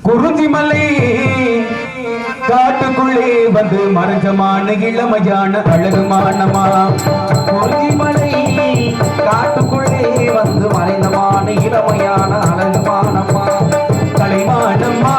குறிஞ்சிமலை காட்டுக்குள்ளே வந்து மறைஞ்சமான இளமையான அழகுமானமா. குறிஞ்சிமலை காட்டுக்குள்ளே வந்து மறைந்தமான இளமையான அழகுமானம்மா. கலைமானம்மா